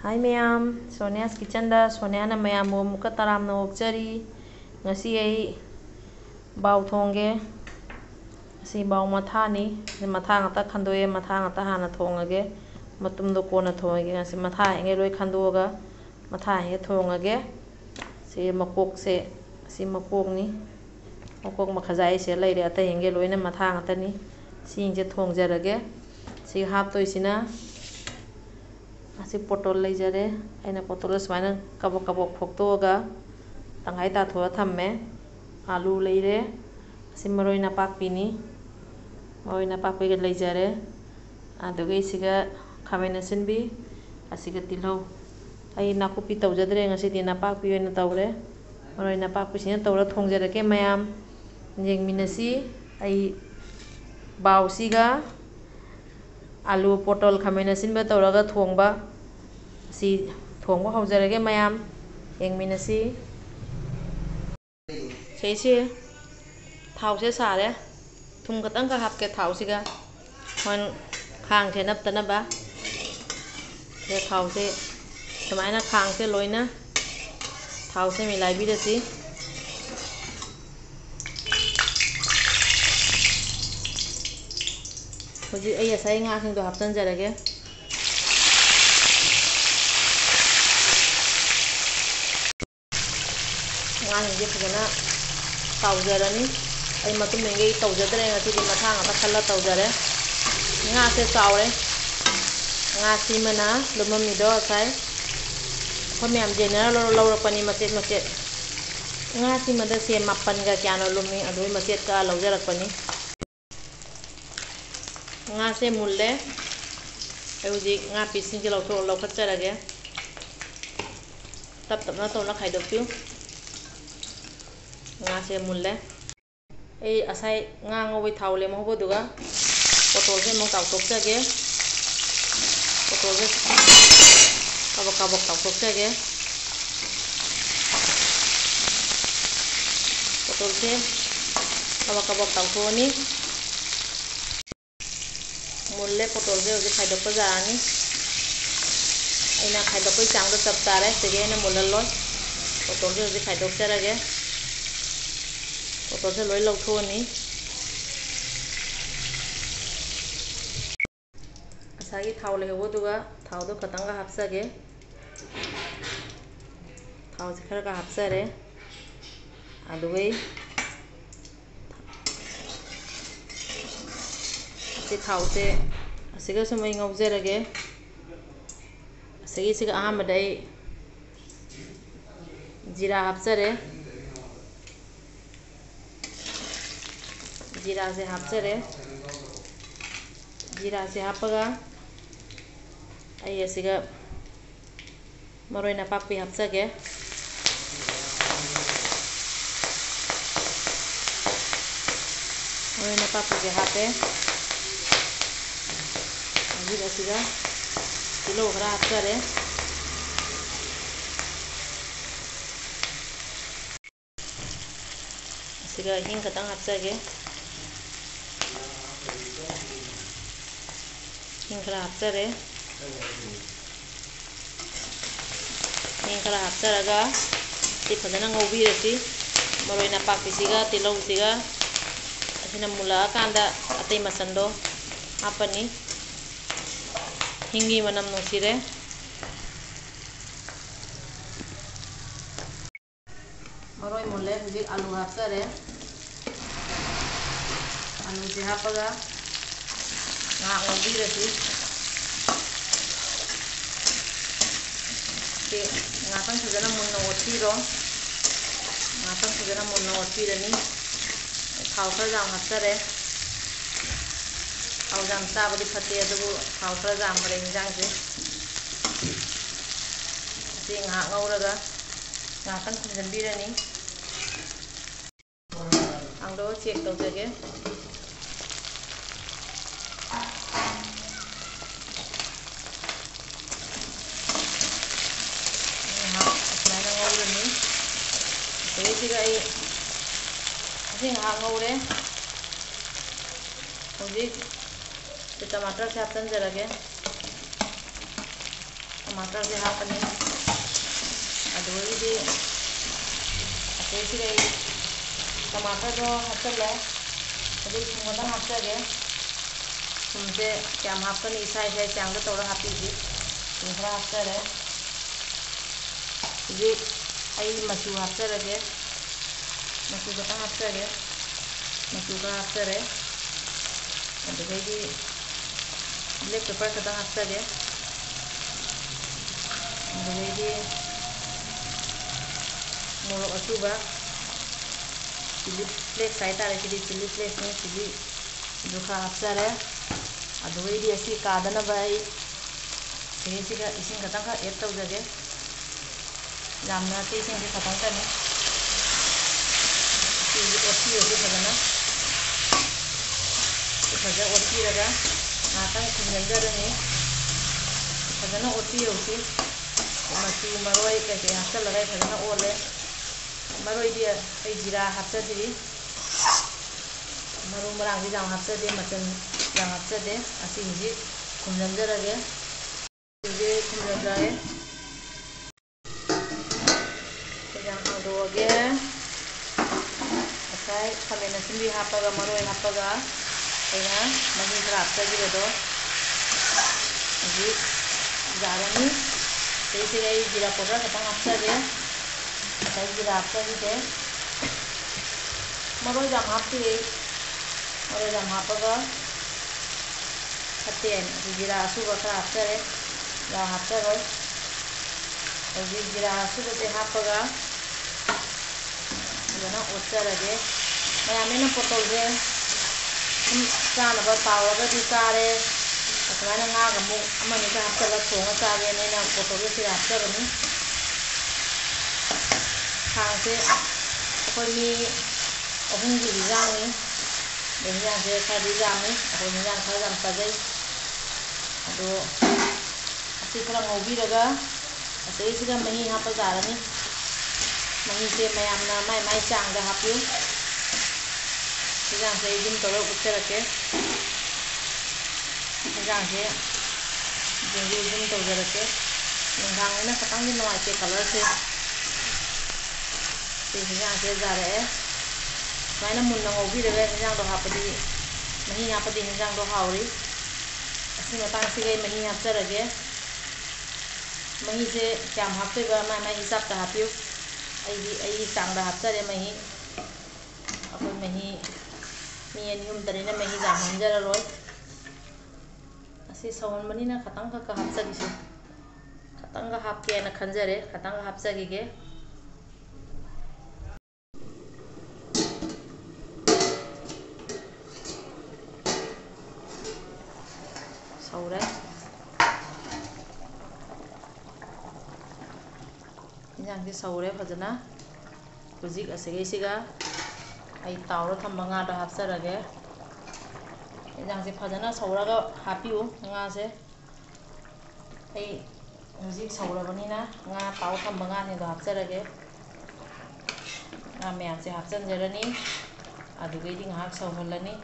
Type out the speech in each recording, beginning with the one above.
Hi ma'am, Sonia's Kitchen da Sonia na ma'am mo muka taram na okchari ngasi ai baw thonge si baw matha ni matha ngata khandoe matha ngata hana thongage matum do kona thongage ngasi matha enge loi khandoga matha he thongage si makok se si makok ni makok makhajai se leire ata enge loi na matha ngata ni si je thongjarage si hap toisina asi potol leijare aina potol smaina kabok kabok phoktoga tangai ta thoa thamme alu leire asi maroi napakpi ni maroi napakpi ga leijare adugai siga khamena sinbi asiga tilhau ai nakupi tawjadre ngasi di napakpi oina tawre maroi napakpi sina tawra thongjarake mayam jengminasi ai baw siga alu potol khamena sinba tawraga thongba si thongba haujarage mayam yengminasi seise thau se sare thum katang ka hapke thau siga hon khang the nap tanaba se thau se samaina khang se loina thau se milai birasi hoji ai asai nga sing do haptan jarage nga hinge phagana tawjarani ai matum menge tawjadre ngasi di matha ngata khalla tawjare nga se tawre nga si mana lumami do asai khomyam general lawrakpani machet machet nga si mada se mapan ga kyano lumi adoi machet ka lawjarakpani nga se mulle ai hoji nga pisin je lawkhatjarage tap tap na tawna khaidokpiu nga se mulle ai asai nga ngoi thawle mohbo duga potol se mo tawtokjage potol se kabok kabok tawtokjage potol se kabok kabok tawthoni mulle potol se hoji khaidokpa jarani aina khaidokpai changdo chap tare sege na mulaloi potol se hoji khaidokjarage potol se loi lawthoni asagi thau lehobo duga thau do khatang ga hapsage thau se khara ga hapsare adugai si thau se asiga sumai ngaujarage asigi siga ahamadai jira hapsare जीरा से हापचरे जीरा से हापगा आई असिगा मरोई नापाकपि हापचगे मरोई नापाकपि हापे अजी असिगा kilo खरा हापचरे असिगा हिंग खतंग हापचगे हिंखरा हापचरे हिंखरा हापचरगा ती फजना ngौबिरसी मरोई नापाकपिसिगा तिलौसिगा असिना मुला कांदा अतै मसंदो हापनी हिंगी मनम नुसिरे मरोई मुले हुजी आलू हापचरे आलू से हापगा nga ngobirasi ke ngatang sajana munna otiro ngatang sajana munna otirani thau khara jam hapsare thau jam chabadi phate adubu thau khara jam mare injang se si nga ngauraga ngatang khunjanbirani angdo check tawjage Siga ai sing ha ngore hoji टमाटर से हापचन जरगे टमाटर से हापनी अदुगीदी असेसिगे टमाटर दो हापचले अदु थुम खतंग हापचगे थुमसे क्या हापनी इसा इसा चांग तौर हापीगी थुम खरा हापचरे हजिक मचू हापचरगे मचू खतंग हापचगे मचू खरा हापचरे अदुगीदी ब्लैक पेपर खतंग हापचगे अदुगीदी मोरक अचूबा चिली फ्लेक्स हाइतारे सिदी चिली फ्लेक्स ने सिदी दुखा हापचरे अदुगीदी असी कादनबा सिगा इसिंग खतंग का ऐड तौजगे यामना ते इसिंग से खतंग तनी सिदी ओटी होगे फजना फजा ओटी रगा नातंग खुंजंजरनी फजना ओटी होसी मचू मरोई कैसे हापचलगा फजना ओले मरोई दी जीरा हापचदी मरू मरांगी जाम हापचदे मचन जाम हापचदे असी हुजी खुंजंजरगे हुजी खुंजंजरे जाम हादोगे असाई खमेन सिंबी हापगा मरोई हापगा अइना मही खरा हापचगिबदो हुजी जारनी तेसिगे जीरा पाउडर खतंग हापचगे असाई जीरा हापचगिदे मरोई जाम हापती मरोई जाम हापगा खतेन जीरा असूबा खरा हापचरे जाम हापचरोय हुजी जीरा असूबसे हापगा फजना ओतचरगे मयामेना पोटलसे चानबा तावरगदी चारे असुमाइना ngaga mu amani ka hapchala thonga chage nena पोटलसे से हापचरनी खांसे अखोई मी अहुंगी हिजांगी हिजां से खरदी जामी अखोई हिजां खरा जाम पजै अदो असी खरा ngौबीरगा असेसिगा मही हाप जारनी मही से मयामना माय माय चांगदा हापियो हिजां से जिम तौर उच्चरके हिजां से जिम तौजरके नोंथांना खतंग नुवाइते कलर से हिजां से जारे सुमाइना मुन्ना ngौबीरगा हिजां दो हापदी मही हापदी हिजां दो हावरी असी मतांग सिगे मही हापचरगे मही से क्या हापतेबा माय माय हिसाब ता हापियो आई चांगदा हापचरे मही अखोई मही मी अनिहुम तरेना मही जाम हंजररोय असी सवनबनीना खतंग का हापचगिसे खतंग हापकेना खंजरे खतंग हापचगिगे सौरे हिजांसे सौरे फजना हुजिक असेगैसिगा आई तावरा थंबा ngaदा हापचरगे हिजांसे फजना सौरागा हापियो ngaसे आई हुजिक सौरबनीना nga ताव थंबा ngaसिंदो हापचरगे nga मयामसे हापचनजरनी अदुगैदी ngahak सौहलनी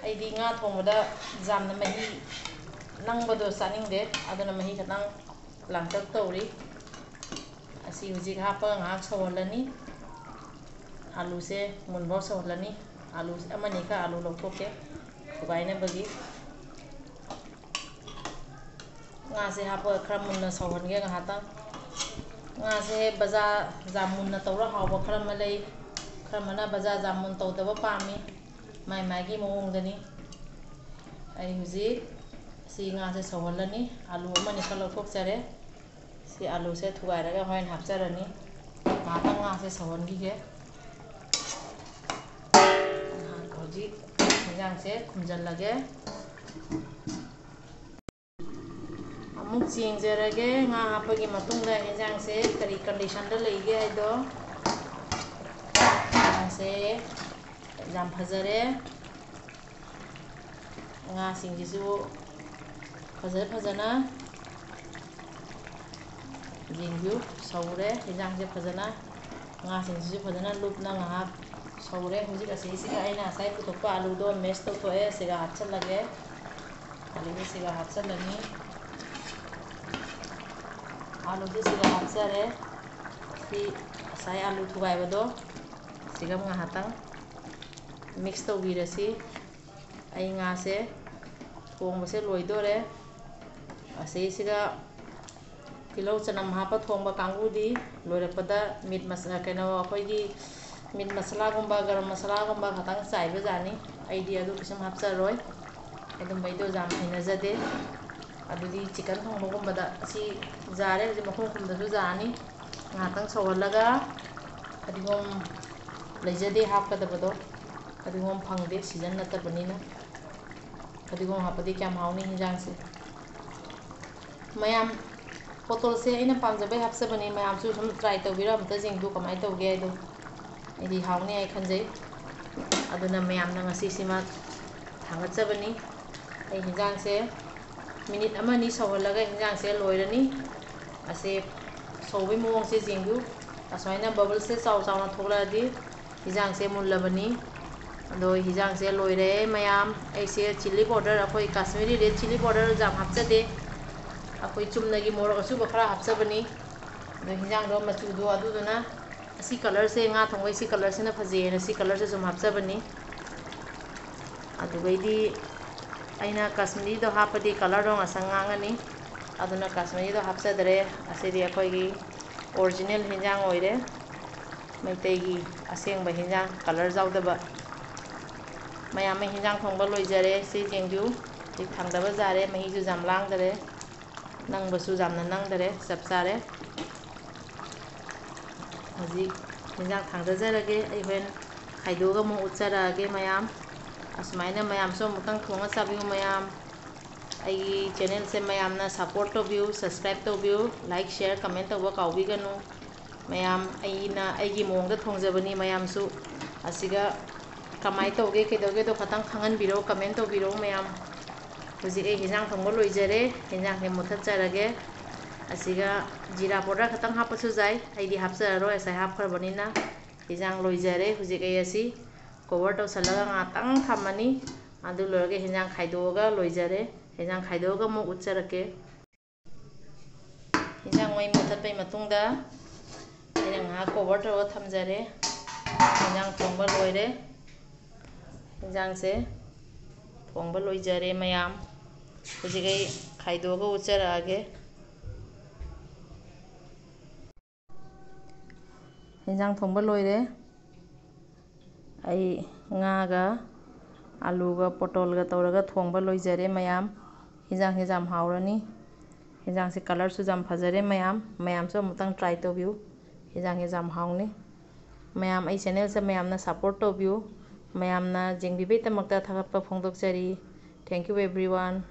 अइदी nga थोंबदा जामना मही नंगबदो चानिंगदे अदुना मही खतंग लांगतक तौरी असी हुजिक हापगा ngahak सौहलनी आलू से मुनबो सौहलनी आलू अमनी का आलू लौथोके थुगाइनबगी nga से हापगा खरा मुन्ना सौहनगे ngahatan nga से बजा जाम मुन्ना तौरा हावबा खरा मलै खरा मना बजा जाम मुन तौदबा पामी माय मायगी मवोंगदनी आई हुजिक सी nga से सौहलनी आलू अमनी का लौथोकचरे सी आलू से थुगाइरगा होइन हापचरनी ngahatan nga से सौहनगिगे हुजिक हिजां से खुमजलगे अमुक चेंगजरगे nga हापगी मतुंगदा हिजां से करी कंडीशन दा लैगे हाइदो nga से जाम फजरे nga सिंगिसु फजना जिंगु सौरे हिजां से फजना nga सिंगिसु फजना लुपना ngahak सौरे हुजिक असेसिगा आइना साइ पुथोकपा आलूदो मेश तौथोए सिगा हापचलगे आलूदो सिगा हापचलनी आलूꯗꯤ सिगा हापचरे सी साय आलू थुगाइबदो सिगा ngahatan mix tawbirasi ai ngase thongbase loidore asisiga tilau chanam hapa thongba kangudi loirapada meat masala keno akoigi meat masala gumba garam masala gumba khatang chaiba jani aidi adu kisam hapcharoi edum baido jam hinajade adudi chicken thongba gumba da si jare ji makhum khumda du jani ngatang sawalaga adigom leijade hapkadabado adigom phangde season natabanina adigom hapadi kyam hauni hinjang se mayam potol se aina pamjabai hapsabani mayam su sum try tawbira amta jingdu kamai tawge aido idi hauni ai khanjai aduna mayam na ngasi sima thangatjabani ai hinjang se minute amani sawalaga hinjang se loirani ase sawbi mong se jingdu aswaina bubble se chaw chaw na thokladi hinjang se mullabani ado hinjang se loire mayam ai se chili powder akoi kashmiri red chili powder jam hapjade akoi chumnagi morok asuba khara hapjabani ado hinjang do machu do aduduna asi color se nga thongwai si color se na phaje na si color se sum hapjabani adugaidi aina kashmiri do hapadi color do asanga ngani aduna kashmiri do hapsadare asidi akoigi original hinjang oire maitegi asengba hinjang color jaudaba mayam hinjang thongba loijare si jengju ti thangdaba jare mahi ju jam langdare nangbasu jamna nangdare chapchare haji hinjang thangdajarage ai hoen khaidoga mo ucharage mayam asmaina mayam so mutang thonga chabiu mayam ai channel se mayam na support to view subscribe to view like share comment to wa kaubi ganu mayam ai na ai gi mong da thongjabani mayam su asiga kamai tawge kedoge to khatang khangan biro comment to biro mayam huji ai hinjang thongba loijare hinjang he muthatjarage asiga jira powder khatang hapasu jai aidi hapjararo asai hapkharbanina hinjang loijare huji ai asi cover to salaga ngatang thamani adu lorage hinjang khaidoga loijare hinjang khaidoga mu ucharake hinjang mai muthatpai matungda aina nga cover to thamjare hinjang thongba loire hinjang se thongba loijare mayam hujigai khaidoga ucharage hinjang thongba loire ai nga ga alu ga potol ga tawraga thongba loijare mayam hinjang he jam haurani hinjang se color su jam phajare mayam so mutang try to view hinjang he jam hauni mayam ai channel se mayam na support to view mayam na jengbibai tamakta thagappa phongdokchari thank you everyone.